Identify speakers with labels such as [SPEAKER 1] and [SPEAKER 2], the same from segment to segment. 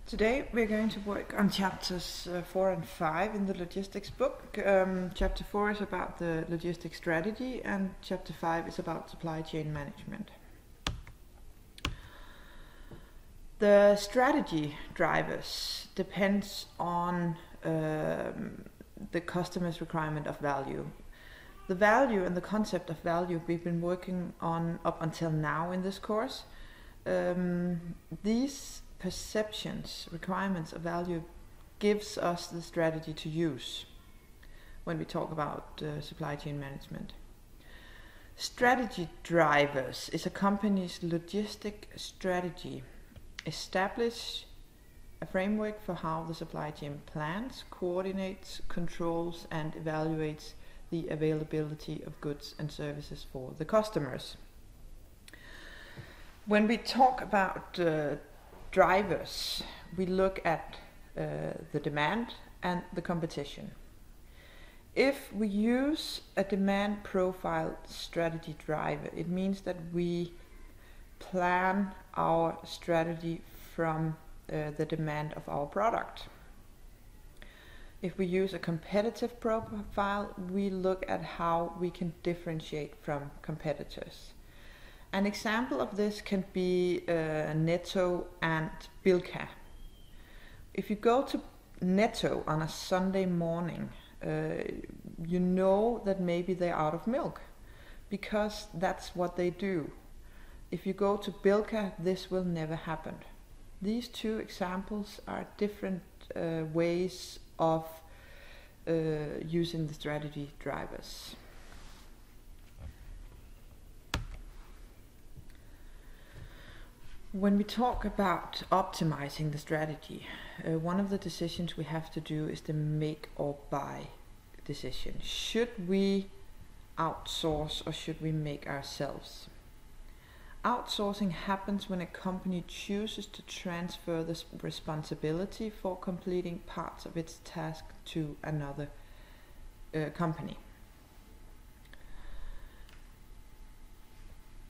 [SPEAKER 1] Today we're going to work on chapters 4 and 5 in the logistics book. Chapter 4 is about the logistics strategy and chapter 5 is about supply chain management. The strategy drivers depends on the customer's requirement of value. The value and the concept of value we've been working on up until now in this course. These perceptions, requirements of value gives us the strategy to use when we talk about supply chain management. Strategy drivers is a company's logistic strategy. Establish a framework for how the supply chain plans, coordinates, controls and evaluates the availability of goods and services for the customers. When we talk about drivers, we look at the demand and the competition. If we use a demand profile strategy driver, it means that we plan our strategy from the demand of our product. If we use a competitive profile, we look at how we can differentiate from competitors. An example of this can be Netto and Bilka. If you go to Netto on a Sunday morning, you know that maybe they're out of milk, because that's what they do. If you go to Bilka, this will never happen. These two examples are different ways of using the strategy drivers. When we talk about optimizing the strategy, one of the decisions we have to do is the make or buy decision. Should we outsource or should we make ourselves? Outsourcing happens when a company chooses to transfer the responsibility for completing parts of its task to another company.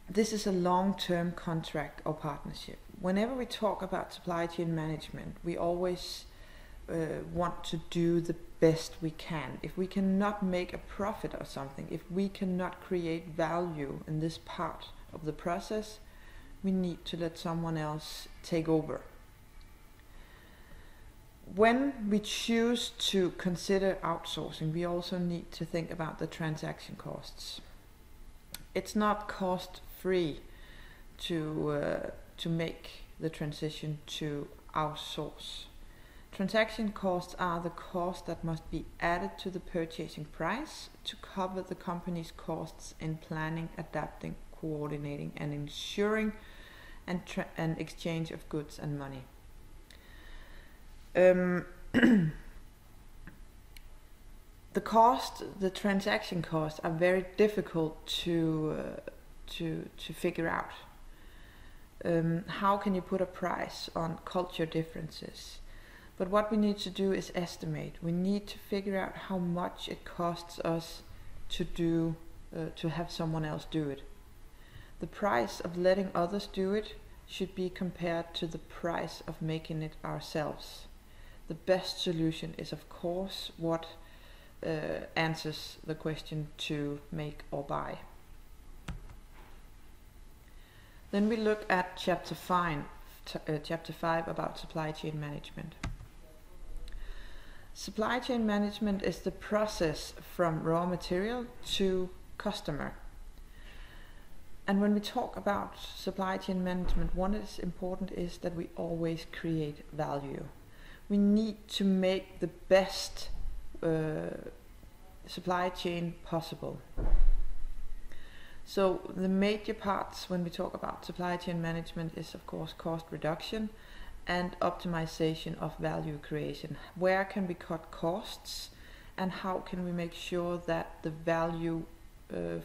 [SPEAKER 1] This is a long-term contract or partnership. Whenever we talk about supply chain management, we always want to do the best we can. If we cannot make a profit or something, if we cannot create value in this part of the process, we need to let someone else take over. When we choose to consider outsourcing, we also need to think about the transaction costs. It's not cost-free to make the transition to outsource. Transaction costs are the costs that must be added to the purchasing price to cover the company's costs in planning, adapting, coordinating and ensuring an exchange of goods and money. The transaction costs are very difficult to figure out. How can you put a price on culture differences? But what we need to do is estimate. We need to figure out how much it costs us to have someone else do it. The price of letting others do it should be compared to the price of making it ourselves. The best solution is, of course, what answers the question to make or buy. Then we look at chapter 5 about supply chain management. Supply chain management is the process from raw material to customer. And when we talk about supply chain management, what is important is that we always create value. We need to make the best supply chain possible. So the major parts when we talk about supply chain management is, of course, cost reduction and optimization of value creation. Where can we cut costs and how can we make sure that the value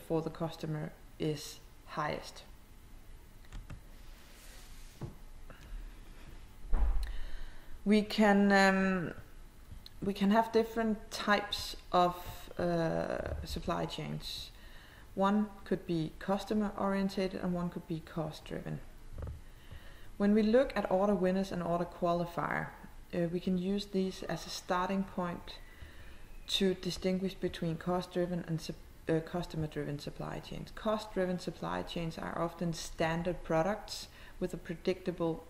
[SPEAKER 1] for the customer is highest? We can have different types of supply chains. One could be customer oriented and one could be cost driven. When we look at order winners and order qualifier, we can use these as a starting point to distinguish between cost-driven and customer-driven supply chains. Cost-driven supply chains are often standard products with a predictable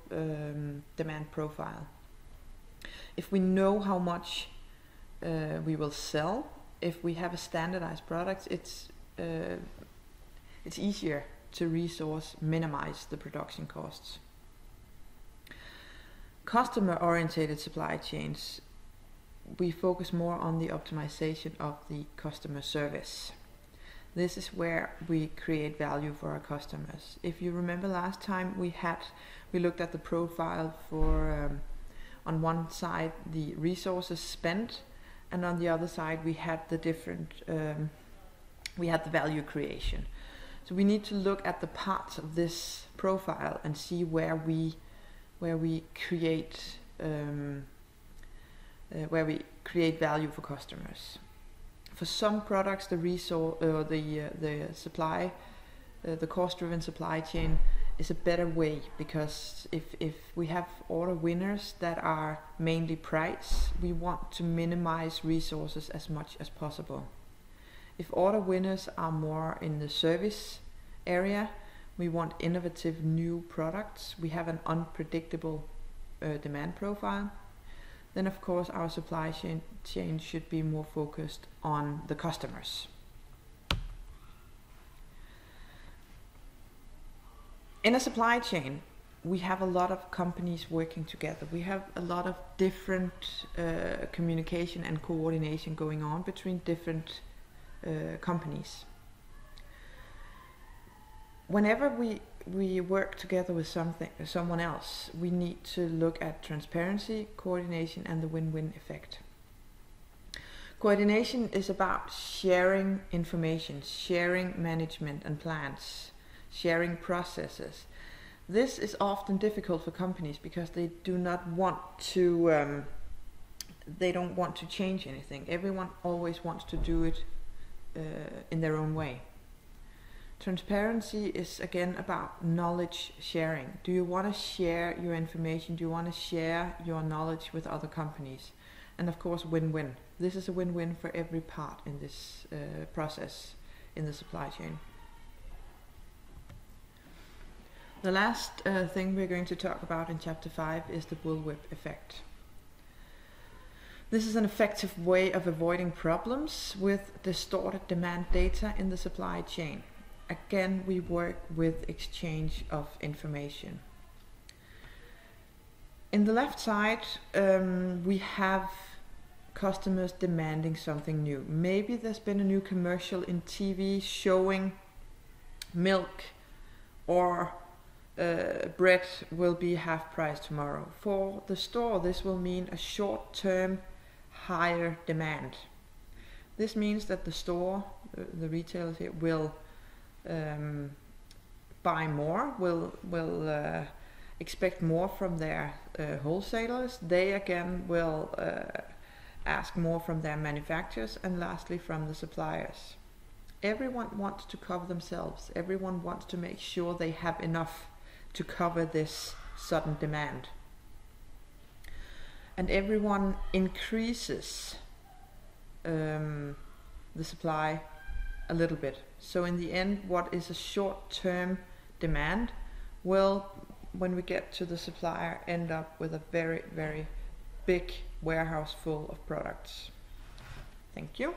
[SPEAKER 1] demand profile. If we know how much we will sell, if we have a standardized product, it's easier to resource, minimize the production costs. Customer-oriented supply chains, we focus more on the optimization of the customer service. This is where we create value for our customers. If you remember last time we looked at the profile for on one side the resources spent, and on the other side we had the different we had the value creation. So we need to look at the parts of this profile and see where we create value for customers. For some products, the cost-driven supply chain is a better way, because if we have order winners that are mainly price, we want to minimize resources as much as possible. If order winners are more in the service area, we want innovative new products, we have an unpredictable demand profile, then of course our supply chain should be more focused on the customers. In a supply chain, we have a lot of companies working together. We have a lot of different communication and coordination going on between different companies. Whenever we work together with someone else, we need to look at transparency, coordination, and the win-win effect. Coordination is about sharing information, sharing management and plans, sharing processes. This is often difficult for companies because they do not want to they don't want to change anything. Everyone always wants to do it in their own way. Transparency is again about knowledge sharing. Do you want to share your information? Do you want to share your knowledge with other companies? And of course, win-win. This is a win-win for every part in this process in the supply chain. The last thing we're going to talk about in chapter 5 is the bullwhip effect. This is an effective way of avoiding problems with distorted demand data in the supply chain. Again, we work with exchange of information. In the left side, we have customers demanding something new. Maybe there's been a new commercial in TV showing milk or bread will be half price tomorrow. For the store, this will mean a short-term higher demand. This means that the store, the retailers here, will buy more, will expect more from their wholesalers. They again will ask more from their manufacturers, and lastly from the suppliers. Everyone wants to cover themselves. Everyone wants to make sure they have enough to cover this sudden demand. And everyone increases the supply a little bit. So in the end, what is a short-term demand will, when we get to the supplier, end up with a very, very big warehouse full of products. Thank you.